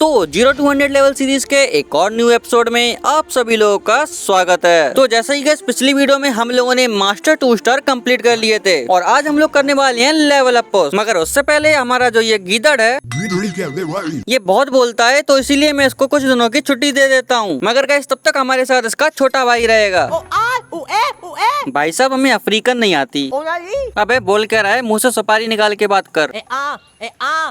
तो 0 to 100 level series के एक और न्यू एपिसोड में आप सभी लोगों का स्वागत है। तो जैसा ही गाइस पिछली वीडियो में हम लोगों ने मास्टर 2 स्टार कंप्लीट कर लिए थे और आज हम लोग करने वाले हैं लेवल अप पोस्ट। मगर उससे पहले हमारा जो ये गीदड़ है ये बहुत बोलता है, तो इसीलिए मैं इसको कुछ दिनों की छुट्टी दे देता हूँ। मगर गाइस तब तक हमारे साथ इसका छोटा भाई रहेगा। भाई साहब हमें अफ्रीकन नहीं आती। अबे बोल कर रहा है, मुँह से सुपारी निकाल के बात कर।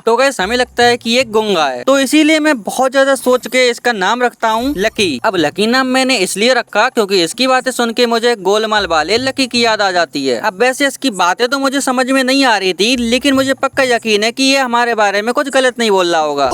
तो गाइस हमें लगता है कि ये गूंगा है, तो इसीलिए मैं बहुत ज्यादा सोच के इसका नाम रखता हूँ लकी। अब लकी नाम मैंने इसलिए रखा क्योंकि इसकी बातें सुन के मुझे गोलमाल वाले लकी की याद आ जाती है। अब वैसे इसकी बातें तो मुझे समझ में नहीं आ रही थी, लेकिन मुझे पक्का यकीन है कि ये हमारे बारे में कुछ गलत नहीं बोल रहा होगा।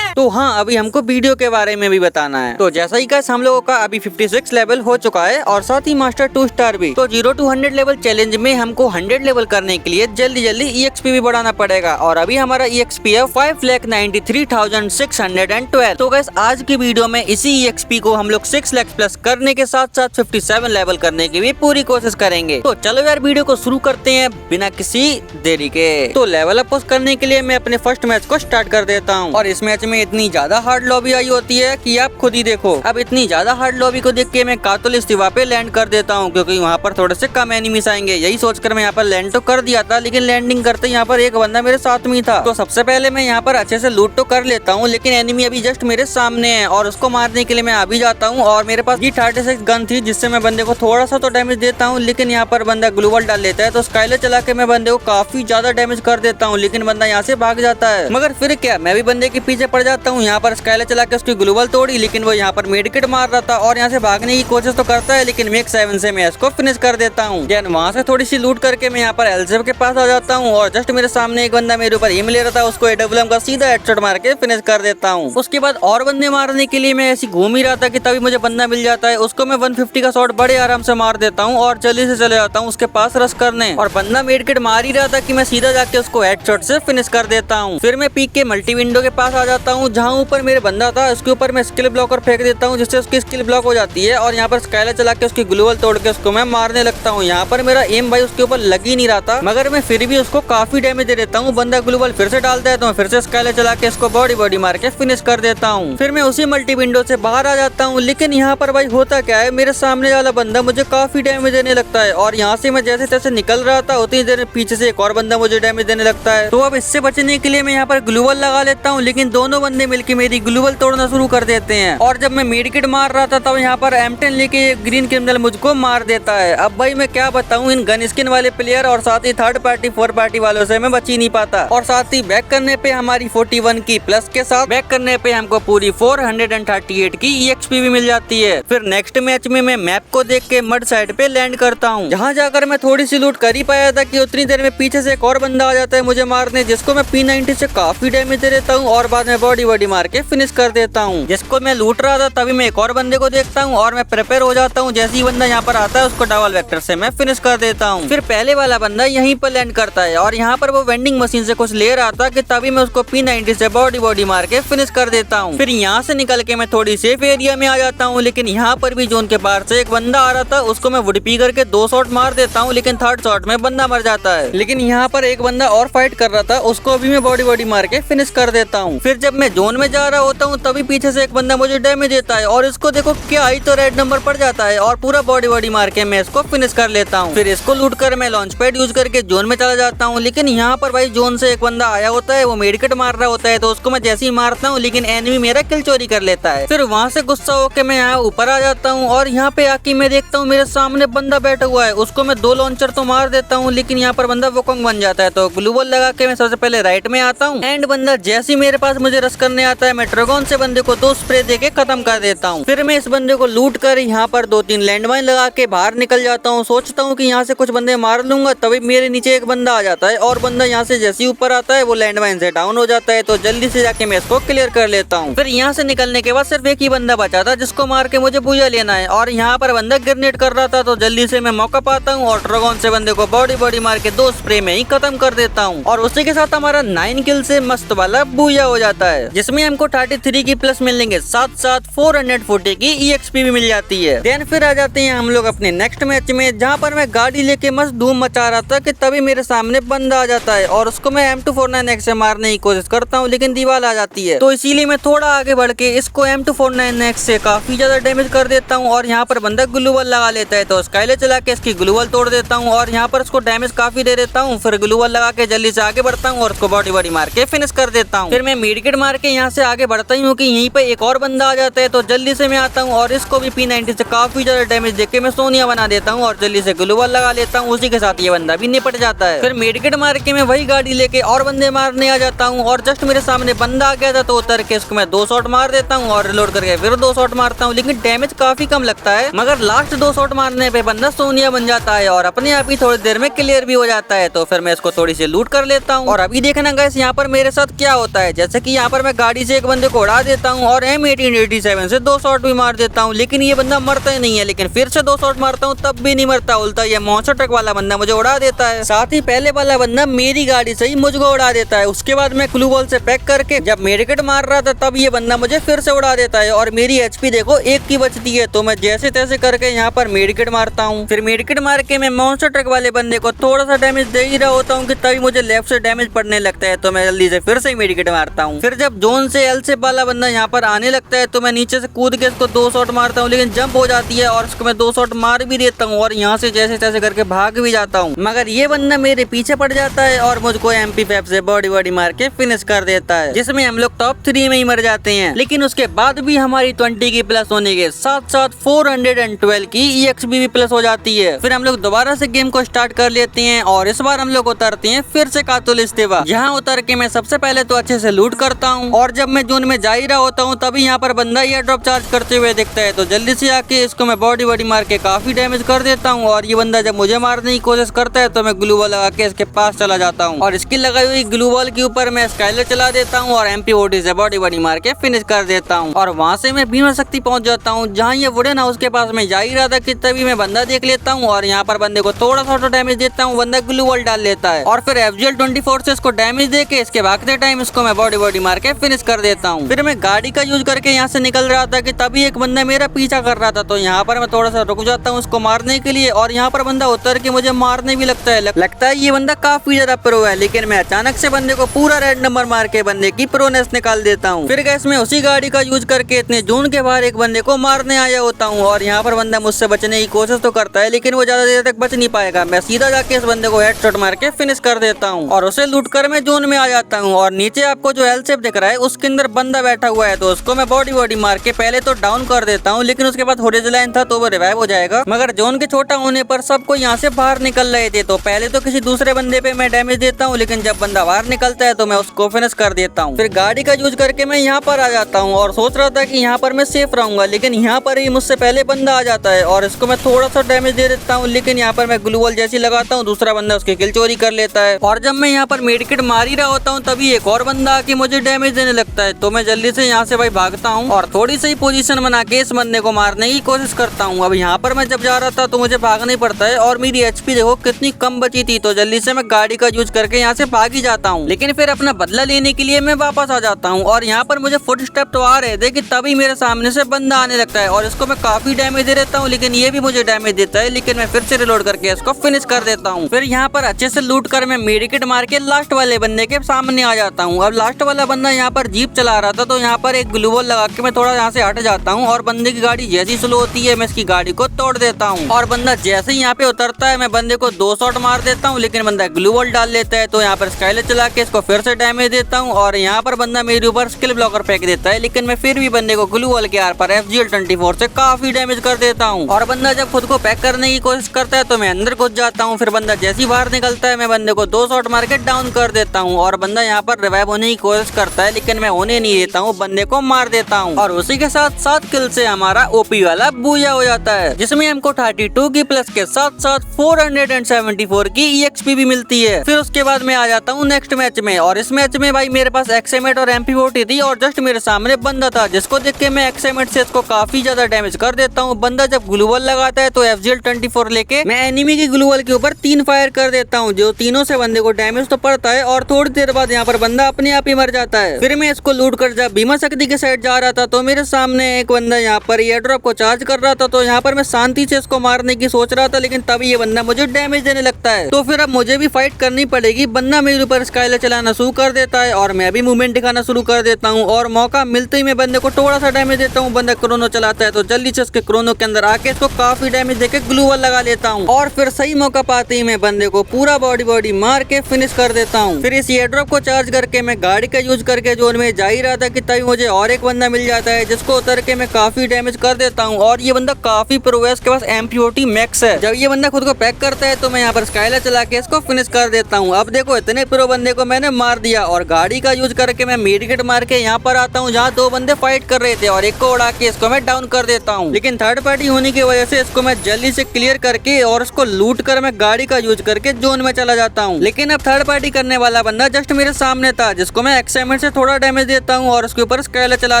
तो हाँ, अभी हमको वीडियो के बारे में भी बताना है। तो जैसा ही गाइस हम लोगों का अभी 56 लेवल हो चुका है और साथ ही मास्टर 2 स्टार भी। तो 0 to 100 लेवल चैलेंज में हमको 100 लेवल करने के लिए जल्दी जल्दी EXP भी बढ़ाना पड़ेगा और अभी हमारा EXP है 5,93,612। तो गाइस आज की वीडियो में इसी EXP को हम लोग 6 लाख प्लस करने के साथ साथ 57 लेवल करने की भी पूरी कोशिश करेंगे। तो चलो यार वीडियो को शुरू करते हैं बिना किसी देरी के। तो लेवल अप करने के लिए मैं अपने फर्स्ट मैच को स्टार्ट कर देता हूँ और इस मैच में इतनी ज्यादा हार्ड लॉबी आई होती है कि आप खुद ही देखो। अब इतनी ज्यादा हार्ड लॉबी को देख के मैं कातुल इस्तीफा पे लैंड कर देता हूँ क्योंकि वहाँ पर थोड़े से कम एनिमीज आएंगे। यही सोचकर मैं यहाँ पर लैंड तो कर दिया था, लेकिन लैंडिंग करते यहाँ पर एक बंदा मेरे साथ में था। तो सबसे पहले मैं यहाँ पर अच्छे से लूट तो कर लेता हूँ, लेकिन एनिमी अभी जस्ट मेरे सामने है और उसको मारने के लिए मैं अभी जाता हूँ और मेरे पास ये 36 गन थी जिससे मैं बंदे को थोड़ा सा तो डैमेज देता हूँ, लेकिन यहाँ पर बंदा ग्लूवल डाल लेता है। तो स्काइलर चला के मैं बंदे को काफी ज्यादा डैमेज कर देता हूँ, लेकिन बंदा यहाँ से भाग जाता है। मगर फिर क्या, मैं भी बंदे के पीछे पड़ जाता हूँ। यहाँ पर स्काइलर चला के उसकी ग्लूवल तोड़ी, लेकिन वो यहाँ पर मेडिकेट मार रहा था और यहाँ से भागने की कोशिश तो करता है, लेकिन मेक 7 से मैं इसको फिनिश कर देता हूँ। देन वहाँ से थोड़ी सी लूट करके मैं यहाँ पर एलजेफ के पास आ जाता हूँ और जस्ट मेरे सामने एक बंदा मेरे ऊपर एम ले रहा था, उसको AWM का सीधा हेडशॉट मार के फिनिश कर देता हूँ। उसके बाद और बंदे मारने के लिए मैं ऐसी घूम ही रहा था कि तभी मुझे बंदा मिल जाता है। उसको मैं 150 का शॉट बड़े आराम से मार देता हूँ और जल्दी से चले जाता हूँ उसके पास रश करने। और बंदा मेडकिट मार ही रहा था कि मैं सीधा जाके उसको हेडशॉट से फिनिश कर देता हूँ। फिर मैं पीक के मल्टी विंडो के पास आ जाता हूँ जहाँ ऊपर मेरे बंदा था, उसके ऊपर मैं स्किल ब्लॉकर फेंक देता हूँ जिससे उसकी स्किल ब्लॉक हो जाती है और यहाँ पर स्काइलर चला के उसकी ग्लूवल तोड़ के उसको मैं मारने लगता हूँ। यहाँ पर मेरा एम भाई उसके ऊपर लग ही नहीं रहा था, मगर मैं फिर भी उसको काफी डैमेज दे देता हूँ। बंदा ग्लूवल फिर से डालता है तो मैं फिर से स्काइलर चला के इसको बॉडी मार के फिनिश कर देता हूँ। फिर मैं उसी मल्टी विंडो से बाहर आ जाता हूँ, लेकिन यहाँ पर भाई होता क्या है, मेरे सामने वाला बंदा मुझे काफी डैमेज देने लगता है और यहाँ से मैं जैसे तैसे निकल रहा था उतनी देर पीछे से एक और बंदा मुझे डैमेज देने लगता है। तो अब इससे बचने के लिए मैं यहाँ पर ग्लूवल लगा लेता हूँ, लेकिन दोनों बंदे मिलकर मेरी ग्लूवल तोड़ना शुरू कर देते हैं। और जब मैं मेडिकेट मार रहा था तब यहाँ पर M10 लेके ग्रीन क्रिमिनल मुझको मार देता है। अब भाई मैं क्या बताऊँ, इन गन स्किन वाले प्लेयर और साथ ही थर्ड पार्टी 4 पार्टी वालों से मैं बच ही नहीं पाता। और साथ ही बैक करने पे हमारी 41 की प्लस के साथ बैक करने पे हमको पूरी 438 की EXP भी मिल जाती है। फिर नेक्स्ट मैच में मैं मैप को देख के मड साइड पे लैंड करता हूँ, जहाँ जाकर मैं थोड़ी सी लूट कर ही पाया था कि उतनी देर में पीछे से एक और बंदा आ जाता है मुझे मारने, जिसको मैं P90 से काफी डैमेज दे देता हूँ और बाद में बॉडी मार के फिनिश कर देता हूँ। जिसको मैं लूट रहा था तभी मैं एक और बंदे को देखता हूँ और मैं प्रिपेयर हो जाता हूँ। जैसे ही बंदा यहाँ पर आता है उसको डबल वेक्टर से मैं फिनिश कर देता हूँ। फिर पहले वाला बंदा यहीं पर लैंड करता है और यहाँ पर वो वेंडिंग मशीन से कुछ ले रहा था कि तभी मैं उसको P90 से बॉडी मार के फिनिश कर देता हूँ। फिर यहाँ से निकल के मैं थोड़ी सेफ एरिया में आ जाता हूँ, लेकिन यहाँ पर भी जोन के बाहर से एक बंदा आ रहा था, उसको मैं वुड पी करके 2 शॉट मार देता हूँ, लेकिन थर्ड शॉट में बंदा मर जाता है। लेकिन यहाँ पर एक बंदा और फाइट कर रहा था, उसको अभी मैं बॉडी मार के फिनिश कर देता हूँ। फिर जब मैं जोन में जा रहा होता हूँ तभी पीछे से एक बंदा मुझे डैमेज देता है और इसको देखो क्या आई तो रेड नंबर पड़ जाता है और पूरा बॉडी मार के मैं इसको फिनिश कर लेता हूँ। फिर इसको लूट कर मैं लॉन्च पैड यूज करके जोन में चला जाता हूँ, लेकिन यहाँ पर भाई जोन से एक बंदा आया होता है, वो मेडिकेट मार रहा होता है, तो उसको मैं जैसे ही मारता हूँ लेकिन एनिमी मेरा किल चोरी कर लेता है। फिर वहाँ से गुस्सा होकर मैं यहाँ ऊपर आ जाता हूँ और यहाँ पे आके मैं देखता हूँ मेरे सामने बंदा बैठा हुआ है, उसको मैं 2 लॉन्चर तो मार देता हूँ, लेकिन यहाँ पर बंदा वोकोंग बन जाता है। तो ग्लूवल लगा के मैं सबसे पहले राइट में आता हूँ एंड बंदा जैसे ही मेरे पास मुझे रश करने आता है मैं ड्रैगन से बंदे को 2 स्प्रे देके खत्म कर देता हूँ। फिर मैं इस बंदे को लूट कर यहाँ पर 2-3 लैंडमाइन लगा के बाहर निकल जाता हूँ। सोचता हूँ कि यहाँ से कुछ बंदे मार लूंगा, तभी मेरे नीचे एक बंदा आ जाता है और बंदा यहाँ से जैसे ही ऊपर आता है वो लैंडमाइन से डाउन हो जाता है। तो जल्दी से जाके मैं इसको क्लियर कर लेता हूँ। फिर यहाँ से निकलने के बाद सिर्फ एक ही बंदा बचा था जिसको मार के मुझे पूजा लेना है और यहाँ पर बंदा ग्रेनेड कर रहा था, तो जल्दी से मैं मौका पाता हूँ और ड्रैगन से बंदे को बॉडी मार के 2 स्प्रे में ही खत्म कर देता हूँ और उसी के साथ हमारा 9 किल से मस्त वाला बूया हो जाता है। जिसमें हमको 33 की प्लस मिलने के साथ साथ 440 की EXP भी मिल जाती है। देन फिर आ जाते हैं हम लोग अपने नेक्स्ट मैच में, जहाँ पर मैं गाड़ी लेके मस्त धूम मचा रहा था कि तभी मेरे सामने बंदा आ जाता है और उसको मैं M249X से मारने की कोशिश करता हूँ, लेकिन दीवार आ जाती है। तो इसीलिए मैं थोड़ा आगे बढ़ के इसको M249X से काफी ज्यादा डैमेज कर देता हूँ और यहाँ पर बंदा ग्लूवल लगा लेता है, तो स्काइलर चला के इसकी ग्लूवल तोड़ देता हूँ और यहाँ पर उसको डैमेज काफी दे देता हूँ। फिर ग्लूवल लगा के जल्दी से आगे बढ़ता हूँ और उसको बॉडी बॉडी मार के फिनिश कर देता हूँ। फिर मैं मेडिकेट मार के यहाँ से आगे बढ़ता ही हूँ कि यहीं पे एक और बंदा आ जाता है, तो जल्दी से मैं आता हूँ और इसको भी P90 से काफी ज्यादा डैमेज देके मैं सोनिया बना देता हूँ और जल्दी से ग्लूवल लगा लेता हूँ। उसी के साथ ये बंदा भी निपट जाता है। फिर मेडिकेट मार के मैं वही गाड़ी लेके और बंदे मारने आ जाता हूँ और जस्ट मेरे सामने बंदा आ गया था, तो उतर के इसको मैं 2 शॉट मार देता हूँ और रिलोड करके फिर 2 शॉट मारता हूँ, लेकिन डैमेज काफी कम लगता है। मगर लास्ट 2 शॉट मारने पे बंदा सोनिया बन जाता है और अपने आप ही थोड़ी देर में क्लियर भी हो जाता है। तो फिर मैं इसको थोड़ी सी लूट कर लेता हूँ और अभी देखना गाइस यहाँ पर मेरे साथ क्या होता है। जैसे कि यहाँ पर मैं गाड़ी से एक बंदे को उड़ा देता हूँ और M1887 से 2 शॉट भी मार देता हूँ, लेकिन ये बंदा मरता ही नहीं है। लेकिन फिर से 2 शॉट मारता हूँ तब भी नहीं मरता, उल्टा ये मॉन्स्टर ट्रक वाला बंदा मुझे उड़ा देता है। साथ ही पहले वाला बंदा मेरी गाड़ी से ही मुझको उड़ा देता है। उसके बाद मैं ग्लू बॉल से पैक करके जब मेडिकेट मार रहा था तब ये बंदा मुझे फिर से उड़ा देता है और मेरी HP देखो 1 की बचती है। तो मैं जैसे तैसे करके यहाँ पर मेडिकेट मारता हूँ। फिर मेडिकेट मार के मैं मॉन्स्टर ट्रक वाले बंदे को थोड़ा सा डैमेज दे ही रहा होता हूँ कि तभी मुझे लेफ्ट से डैमेज पड़ने लगता है, तो मैं जल्दी से फिर से मेडिकेट मारता हूँ। फिर जब जोन से L से वाला बंदा यहाँ पर आने लगता है तो मैं नीचे से कूद के इसको 2 शॉट मारता हूँ, लेकिन जंप हो जाती है और उसको मैं 2 शॉट मार भी देता हूँ और यहाँ से जैसे तैसे करके भाग भी जाता हूँ। मगर ये बंदा मेरे पीछे पड़ जाता है और मुझको MP5 से बॉडी बॉडी मार के फिनिश कर देता है, जिसमें हम लोग टॉप 3 में ही मर जाते हैं। लेकिन उसके बाद भी हमारी 20 की प्लस होने के साथ साथ 412 की EXP भी प्लस हो जाती है। फिर हम लोग दोबारा से गेम को स्टार्ट कर लेते हैं और इस बार हम लोग उतरते हैं फिर से कातुल इस्तेवा। यहाँ उतर के मैं सबसे पहले तो अच्छे से लूट करता हूँ और जब मैं जोन में जा ही रहा होता हूँ तभी यहाँ पर बंदा एयर ड्रॉप चार्ज करते हुए दिखता है, तो जल्दी से आके इसको मैं बॉडी बॉडी मार के काफी डैमेज कर देता हूँ। और ये बंदा जब मुझे मारने की कोशिश करता है तो मैं ग्लू बॉल लगा के इसके पास चला जाता हूँ और इसकी लगाई हुई ग्लू बॉल के ऊपर मैं स्काइलर चला देता हूँ और MP40 से बॉडी बॉडी मार के फिनिश कर देता हूँ। और वहाँ से मैं भीमा शक्ति पहुंच जाता हूँ, जहाँ ये वुडन हाउस के पास में जा ही रहा था कि तभी मैं बंदा देख लेता हूँ और यहाँ पर बंदे को थोड़ा सा डैमेज देता हूँ। बंदा ग्लू बॉल डाल लेता है और फिर FGL-24 से इसको डैमेज दे के इसके भागते टाइम इसको मैं बॉडी बॉडी मार के फिनिश कर देता हूँ। फिर मैं गाड़ी का यूज करके यहाँ से निकल रहा था कि तभी एक बंदा मेरा पीछा कर रहा था, तो यहाँ पर मैं थोड़ा सा रुक जाता हूँ उसको मारने के लिए और यहाँ पर बंदा उतर के मुझे मारने भी लगता है। लगता है ये बंदा काफी ज्यादा प्रो है, लेकिन मैं अचानक से बंदे को पूरा रेड नंबर मार के बंदे की प्रोनेस निकाल देता हूँ। फिर गैस मैं उसी गाड़ी का यूज करके इतने जोन के बाहर एक बंदे को मारने आया होता हूँ और यहाँ पर बंदा मुझसे बचने की कोशिश तो करता है, लेकिन वो ज्यादा देर तक बच नहीं पाएगा। मैं सीधा जाके इस बंदे को हेडशॉट मार के फिनिश कर देता हूँ और उसे लूट कर मैं जोन में आ जाता हूँ। और नीचे आपको जो L शेप दिख रहा है उसके अंदर बंदा बैठा हुआ है, तो उसको मैं बॉडी बॉडी मार के पहले तो डाउन कर देता हूँ, लेकिन उसके बाद हॉरिजॉन्टल लाइन था तो वो रिवाइव हो जाएगा। मगर जोन के छोटा होने पर सबको यहाँ से बाहर निकल रहे थे, तो पहले तो किसी दूसरे बंदे पे मैं डैमेज देता हूँ, लेकिन जब बंदा बाहर निकलता है तो मैं उसको फिनिश कर देता हूँ। फिर गाड़ी का यूज करके मैं यहाँ पर आ जाता हूँ और सोच रहा था कि यहाँ पर मैं सेफ रहूंगा, लेकिन यहाँ पर ही मुझसे पहले बंदा आ जाता है और इसको मैं थोड़ा सा डैमेज दे देता हूँ, लेकिन यहाँ पर मैं ग्लू वॉल जैसी लगाता हूँ दूसरा बंदा उसकी किल चोरी कर लेता है। और जब मैं यहाँ पर मेडिकेट मार ही रहा होता हूँ तभी एक और बंदा आके मुझे डैमेज देने लगता है, तो मैं जल्दी से यहाँ से भाई भागता हूँ और थोड़ी सी पोजीशन बना के इस बंदे को मारने की कोशिश करता हूँ। अब यहाँ पर मैं जब जा रहा था तो मुझे भागना ही पड़ता है और मेरी HP देखो कितनी कम बची थी, तो जल्दी से मैं गाड़ी का यूज करके यहाँ से भाग ही जाता हूँ। लेकिन फिर अपना बदला लेने के लिए मैं वापस आ जाता हूँ और यहाँ पर मुझे फुट स्टेप तो आ रहे थे कि तभी मेरे सामने से बंदा आने लगता है और इसको मैं काफी डैमेज दे देता हूँ, लेकिन ये भी मुझे डैमेज देता है, लेकिन मैं फिर से रिलोड करके इसको फिनिश कर देता हूँ। फिर यहाँ पर अच्छे से लूट कर मैं मेडिकेट मार के लास्ट वाले बंदे के सामने आ जाता हूँ। अब लास्ट वाला बंदा यहाँ पर जीप चला रहा था, तो यहाँ पर एक ग्लू वॉल लगा के मैं थोड़ा यहाँ से हट जाता हूँ और बंदे की गाड़ी जैसी स्लो होती है मैं इसकी गाड़ी को तोड़ देता हूँ और बंदा जैसे ही यहाँ पे उतरता है मैं बंदे को 2 शॉट मार देता हूँ, लेकिन बंदा ग्लू वॉल डाल लेता है, तो यहाँ पर स्काइलर चला के इसको फिर से डैमेज देता हूँ और यहाँ पर बंदा मेरे ऊपर स्किल ब्लॉकर फेंक देता है, लेकिन मैं फिर भी बंदे को ग्लू वॉल के आर पर FGL-24 से काफी डैमेज कर देता हूँ। और बंदा जब खुद को पैक करने की कोशिश करता है तो मैं अंदर घुस जाता हूँ। फिर बंदा जैसे ही बाहर निकलता है मैं बंदे को 2 शॉट मार के डाउन कर देता हूँ और बंदा यहाँ पर रिवाइव होने की कोशिश करता है, लेकिन मैं होने नहीं देता हूँ, बंदे को मार देता हूँ और उसी के साथ 7 किल से हमारा ओपी वाला बूया हो जाता है, जिसमें हमको 32 की प्लस के साथ साथ 474 की EXP भी मिलती है। फिर उसके बाद मैं आ जाता हूँ नेक्स्ट मैच में और इस मैच में भाई मेरे पास XM8 और MP40 थी और जस्ट मेरे सामने बंदा था, जिसको देख के मैं XM8 से इसको काफी ज्यादा डैमेज कर देता हूँ। बंदा जब ग्लू वॉल लगाता है तो FGL-24 लेके मैं एनिमी की ग्लू वॉल के ऊपर 3 फायर कर देता हूँ, जो तीनों से बंदे को डैमेज तो पड़ता है और थोड़ी देर बाद यहाँ पर बंदा अपने आप ही मर जाता है। फिर मैं इसको लूट कर जब बीमा शक्ति के साइड जा रहा था तो मेरे सामने एक बंदा यहाँ पर एयर ड्रॉप को चार्ज कर रहा था। तो यहाँ पर मैं शांति से इसको मारने की सोच रहा था, लेकिन तभी ये बंदा मुझे डैमेज देने लगता है। तो फिर अब मुझे भी फाइट करनी पड़ेगी। बंदा मेरे ऊपर स्काइलर चलाना शुरू कर देता है और मैं भी मूवमेंट दिखाना शुरू कर देता हूँ और मौका मिलते ही मैं बंदे को थोड़ा सा डैमेज देता हूँ। बंदा क्रोनो चलाता है तो जल्दी से उसके क्रोनो के अंदर आके इसको काफी डैमेज देके ग्लू वॉल लगा लेता हूँ और फिर सही मौका पाते ही मैं बंदे को पूरा बॉडी मार के फिनिश कर देता हूँ। फिर इस एयर ड्रॉप को चार्ज करके मैं गाड़ी का यूज करके जोन में जा ही रहा था कि तभी मुझे और एक बंदा मिल जाता है जिसको उतर के मैं काफी डैमेज कर देता हूँ और ये बंदा काफी प्रो है, इसके पास MP40 मैक्स है। जब ये बंदा खुद को पैक करता है तो मैं यहाँ पर स्काइलर चला के इसको फिनिश कर देता हूँ। अब देखो इतने प्रो बंदे को मैंने मार दिया और गाड़ी का यूज करके मैं मेडिकेट मार के यहाँ पर आता हूँ जहाँ दो बंदे फाइट कर रहे थे और एक को उड़ा के इसको मैं डाउन कर देता हूँ। लेकिन थर्ड पार्टी होने की वजह से इसको मैं जल्दी से क्लियर करके और उसको लूट कर मैं गाड़ी का यूज करके जोन में चला जाता हूँ। लेकिन अब थर्ड पार्टी करने वाला बंदा जस्ट मेरे सामने था जिसको मैं एक्साइटमेंट से थोड़ा डैमेज देता हूँ और उसके ऊपर स्काइलर चला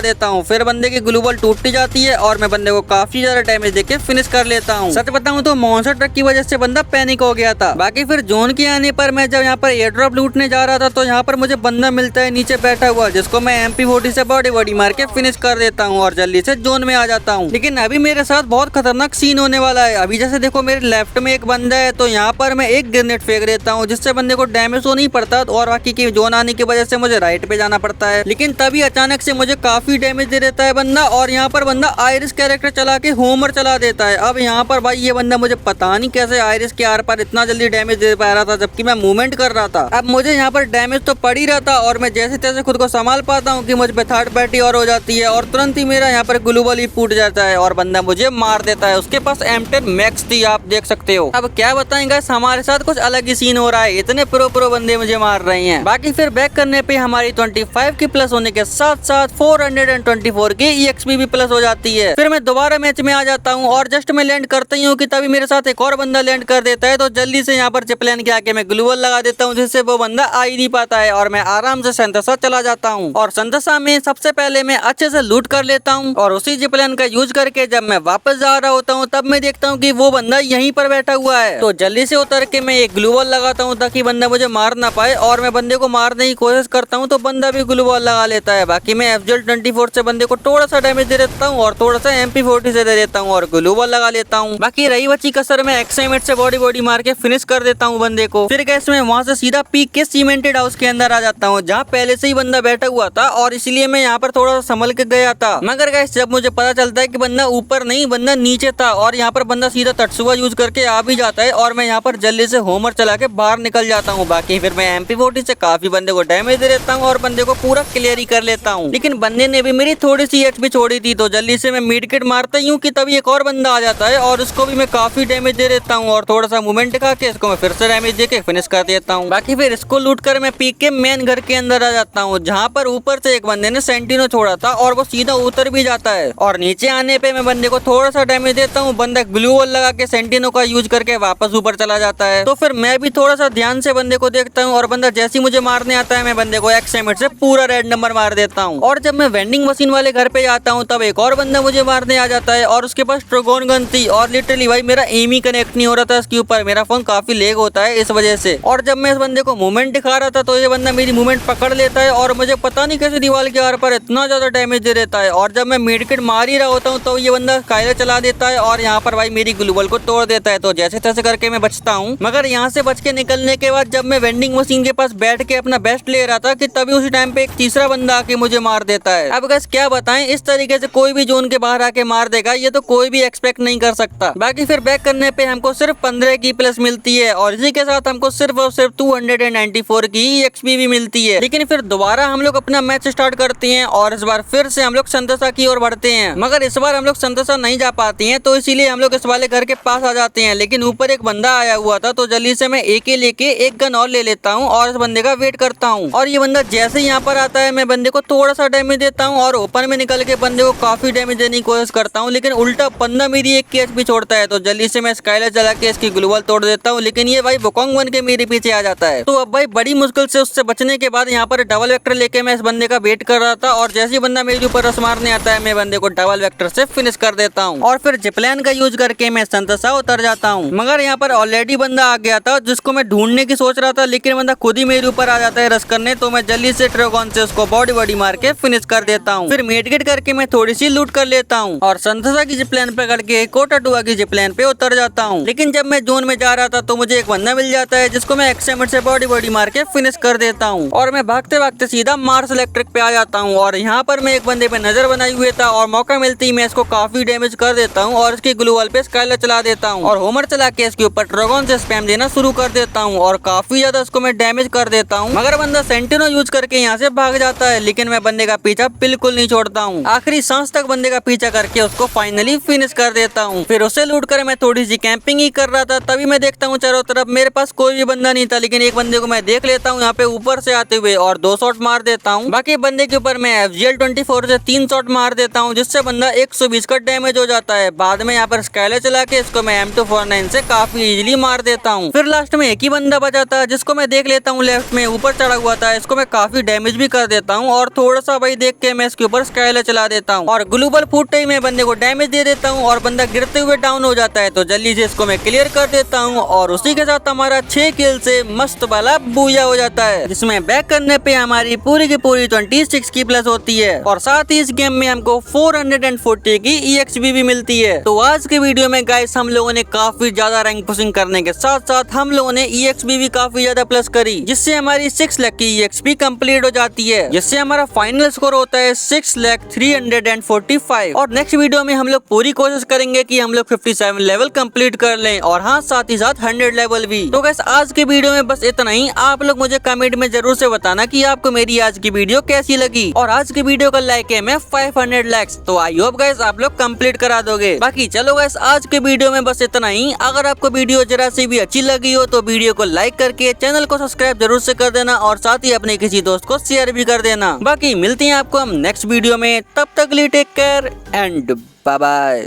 देता हूँ। फिर बंदे की ग्लू बॉल टूटती जाती है और मैं बंदे को काफी ज्यादा डैमेज देके फिनिश कर लेता हूँ। सच बताऊँ तो मॉन्स्टर ट्रक की वजह से बंदा पैनिक हो गया था। बाकी फिर जोन के आने पर मैं जब यहाँ पर एयर ड्रॉप लूटने जा रहा था तो यहाँ पर मुझे बंदा मिलता है नीचे बैठा हुआ जिसको मैं MP40 से बॉडी मार के फिनिश कर देता हूँ और जल्दी से जोन में आ जाता हूँ। लेकिन अभी मेरे साथ बहुत खतरनाक सीन होने वाला है। अभी जैसे देखो मेरे लेफ्ट में एक बंदा है तो यहाँ पर मैं एक ग्रेनेड फेंक देता हूँ जिससे बंदे को डैमेज तो नहीं पड़ता और बाकी की जोन आने की वजह से मुझे राइट पे जाना पड़ता है। लेकिन तभी अचानक से मुझे काफी डैमेज दे देता है बंदा और यहाँ पर बंदा आयरिस कैरेक्टर चला के होमर चला देता है। अब यहाँ पर भाई ये बंदा मुझे पता नहीं कैसे आयरिस के आर पर इतना जल्दी डैमेज दे पा रहा था जबकि मैं मूवमेंट कर रहा था। अब मुझे यहाँ पर डैमेज तो पड़ ही रहा था और मैं जैसे तैसे खुद को संभाल पाता हूँ कि मुझ पे थर्ड पार्टी और हो जाती है और तुरंत ही मेरा यहाँ पर ग्लू बॉल ही फूट जाता है और बंदा मुझे मार देता है। उसके पास M10 मैक्स थी, आप देख सकते हो। अब क्या बताएंगे, हमारे साथ कुछ अलग ही सीन हो रहा है, इतने प्रो बंदे मुझे मार रहे हैं। बाकी फिर बैक करने पे हमारी 25 की प्लस होने के साथ साथ 424 की EXP भी प्लस हो जाती है। फिर मैं दोबारा मैच में आ जाता हूँ और जस्ट मैं लैंड करता हूँ कि तभी मेरे साथ एक और बंदा लैंड कर देता है। तो जल्दी से यहाँ पर जिपलाइन के आके मैं ग्लू वॉल लगा देता हूँ जिससे वो बंदा आ ही नहीं पाता है और मैं आराम से संतसा चला जाता हूँ। और संतसा में सबसे पहले मैं अच्छे से लूट कर लेता हूँ और उसी जिपलाइन का यूज करके जब मैं वापस जा रहा होता हूँ तब मैं देखता हूँ कि वो बंदा यहीं पर बैठा हुआ है। तो जल्दी से उतर के मैं एक ग्लू वॉल लगाता हूँ ताकि बंदा मुझे मार ना पाए और मैं बंदे को मारने की कोशिश करता हूँ तो बंदा भी ग्लू वॉल लगा लेता है। बाकी मैं FGL24 से बंदे को थोड़ा सा डैमेज दे देता हूँ और थोड़ा सा MP40 से दे देता हूँ और ग्लू वॉल लगा लेता हूँ। बाकी रही बची कसर मैं एक्साइटमेंट से बॉडी मार के फिनिश कर देता हूँ बंदे को। फिर गैस में वहाँ से सीधा पीक के सीमेंटेड हाउस के अंदर आ जाता हूँ जहाँ पहले से ही बंदा बैठा हुआ था और इसलिए मैं यहाँ पर थोड़ा सा संभल के गया था। मगर गैस जब मुझे पता चलता है कि बंदा ऊपर नहीं बंदा नीचे था और यहाँ पर बंदा सीधा तत्सुआ यूज करके आ भी जाता है और मैं यहाँ पर जल्दी से होमर चला के बाहर निकल जाता हूँ। बाकी फिर मैं MP40 से काफी बंदे को डैमेज दे देता हूँ और बंदे को पूरा क्लियर ही कर लेता हूँ। लेकिन बंदे ने भी मेरी थोड़ी सी HP छोड़ी थी तो जल्दी से मैं मेडकिट मारता हूँ कि तभी एक और बंदा आ जाता है और उसको भी मैं काफी डैमेज दे देता हूँ और थोड़ा सा मूवमेंट दिखा के इसको मैं फिर से डैमेज देके फिनिश कर देता हूँ। बाकी फिर इसको लूट कर मैं पीक के मेन घर के अंदर आ जाता हूँ जहाँ पर ऊपर से एक बंदे ने सेंटिनो छोड़ा था और वो सीधा उतर भी जाता है और नीचे आने पे मैं बंदे को थोड़ा सा डैमेज देता हूँ। बंदा ग्लू वॉल लगा के सेंटिनो का यूज करके वापस ऊपर चला जाता है। तो फिर मैं भी थोड़ा सा ध्यान से बंदे को देखता हूँ और बंदा जैसे ही मुझे मारने आता है मैं बंदे को एक्साइटमेंट से पूरा रेड नंबर मार देता हूँ। और जब मैं वेंडिंग मशीन वाले घर पे जाता हूँ तब एक और बंदा मुझे मारने आ जाता है और उसके पास ट्रोगोन गन थी और लिटरली भाई मेरा एम ही कनेक्ट नहीं हो रहा था इसके ऊपर, मेरा फोन काफी लेग होता है इस वजह से। और जब मैं इस बंदे को मूवमेंट दिखा रहा था तो ये बंदा मेरी मूवमेंट पकड़ लेता है और मुझे पता नहीं कैसे दीवार के आर पर इतना ज्यादा डैमेज दे देता है। और जब मैं मेडकिट मार ही रहा होता हूँ तो ये बंदा स्काइलर चला देता है और यहाँ पर भाई मेरी ग्लू वॉल को तोड़ देता है। तो जैसे तैसे करके मैं बचता हूँ। मगर यहाँ से बच के निकलने के बाद जब मैं वेंडिंग मशीन के पास बैठ के अपना बेस्ट ले रहा था कि तभी उसी टाइम पे एक तीसरा बंदा आके मुझे मार देता है। अब गैस क्या बताएं, इस तरीके से कोई भी जोन के बाहर आके मार देगा ये तो कोई भी एक्सपेक्ट नहीं कर सकता। बाकी फिर बैक करने पे हमको सिर्फ 15 की प्लस मिलती है और इसी के साथ हमको सिर्फ और सिर्फ 294 की EXP भी मिलती है। लेकिन फिर दोबारा हम लोग अपना मैच स्टार्ट करते हैं और इस बार फिर से हम लोग संतसा की ओर बढ़ते हैं। मगर इस बार हम लोग संतसा नहीं जा पाते हैं तो इसीलिए हम लोग इस वाले घर के पास आ जाते हैं। लेकिन ऊपर एक बंदा आया हुआ था तो जल्दी से मैं AK लेके एक गन और ले लेता हूँ और इस बंदे का वेट करता हूँ। और ये बंदा जैसे यहाँ पर आता है मैं बंदे को थोड़ा सा डैमेज देता हूँ और ओपन में निकल के बंदे को काफी डैमेज देने की कोशिश करता हूँ। लेकिन उल्टा बंदा मेरी एक की HP छोड़ता है तो जल्दी से मैं स्काइलर चला के इसकी ग्लू वॉल तोड़ देता हूँ। लेकिन ये भाई वुकोंग बन के मेरे पीछे आ जाता है। तो अब भाई बड़ी मुश्किल से उससे बचने के बाद यहाँ पर डबल वेक्टर लेके मैं इस बंदे का वेट कर रहा था और जैसे ही बंदा मेरे ऊपर रस मारने आता है मैं बंदे को डबल वेक्टर से फिनिश कर देता हूँ और फिर जिपलाइन का यूज करके मैं संतसा उतर जाता हूँ। मगर यहाँ पर ऑलरेडी बंदा आ गया था जिसको मैं ढूंढने की सोच रहा था लेकिन बंदा खुद ही मेरे ऊपर आ जाता है रस करने। तो मैं जल्दी से ड्रैगन से उसको बॉडी मार के फिनिश कर देता हूँ। फिर मेडकिट करके मैं थोड़ी सी लूट कर लेता हूँ और संथसा की जिपलाइन पकड़ के कोटाटुआ की जिपलाइन पे उतर जाता हूँ। लेकिन जब मैं जोन में जा रहा था तो मुझे एक बंदा मिल जाता है जिसको मैं एक्सएमएट से बॉडी मार के फिनिश कर देता हूँ और मैं भागते भागते सीधा मार्स इलेक्ट्रिक पे आ जाता हूँ। और यहाँ पर मैं एक बंदे पे नजर बनाई हुए था और मौका मिलते ही मैं इसको काफी डैमेज कर देता हूँ और इसकी ग्लू वॉल पे स्काइलर चला देता हूँ और होमर चला के इसके ऊपर ड्रैगन से स्पैम देना शुरू कर देता हूँ और काफी ज्यादा इसको मैं डैमेज कर देता हूँ। मगर बंदा सेंटिनो यूज करके यहाँ से भाग जाता है, लेकिन मैं बंदे का पीछा बिल्कुल नहीं छोड़ता हूँ। आखिरी सांस तक बंदे का पीछा करके उसको फाइनली फिनिश कर देता हूँ। फिर उसे लूट कर मैं थोड़ी सी कैंपिंग ही कर रहा था, तभी मैं देखता हूँ चारों तरफ मेरे पास कोई भी बंदा नहीं था, लेकिन एक बंदे को मैं देख लेता हूँ यहाँ पे ऊपर से आते हुए और 2 शॉट मार देता हूँ। बाकी बंदे के ऊपर मैं FGL-24 से 3 शॉट मार देता हूँ जिससे बंदा 120 का डैमेज हो जाता है। बाद में यहाँ पर स्काइलर चला के इसको मैं M249 से काफी इजीली मार देता हूँ। फिर लास्ट में एक ही बंदा बचा था जिसको मैं देख लेता हूँ लेफ्ट में ऊपर चढ़ा हुआ था, इसको मैं काफी डैमेज भी कर देता हूँ और थोड़ा सा भाई देख के मैं इसके ऊपर स्काइलर चला देता हूँ और ग्लोबल फूटते ही मैं बंदे को डैमेज दे देता हूँ और बंदा गिरते हुए डाउन हो जाता है। तो जल्दी से इसको मैं क्लियर कर देता हूँ और उसी के साथ हमारा 6 किल से मस्त वाला बूया हो जाता है, जिसमें बैक करने पे हमारी पूरी की पूरी 26 की प्लस होती है और साथ ही इस गेम में हमको 440 की EXP भी मिलती है। तो आज के वीडियो में गाइस हम लोगों ने काफी ज्यादा रैंक पुशिंग करने के साथ साथ हम लोगों ने EXP भी काफी ज्यादा प्लस करी, जिससे हमारी 6 लाख की EXP कंप्लीट हो जाती है, जिससे हमारा फाइनल स्कोर होता है 6,345। और नेक्स्ट वीडियो में हम लोग पूरी कोशिश करेंगे कि हम लोग 57 लेवल कंप्लीट कर लें और हाँ साथ ही साथ 100 लेवल भी। तो गाइस आज के वीडियो में बस इतना ही। आप लोग मुझे कमेंट में जरूर से बताना कि आपको मेरी आज की वीडियो कैसी लगी और आज की वीडियो का लाइक है मैं 500 लाइक्स, तो आई होप गाइस आप लोग कंप्लीट करा दोगे। बाकी चलो गाइस आज के वीडियो में बस इतना ही। अगर आपको वीडियो जरा सी भी अच्छी लगी हो तो वीडियो को लाइक करके चैनल को सब्सक्राइब जरूर से कर देना और साथ ही अपने किसी दोस्त को शेयर भी कर देना। बाकी मिलते हैं आपको हम नेक्स्ट वीडियो में, तब तक के लिए take care and bye bye.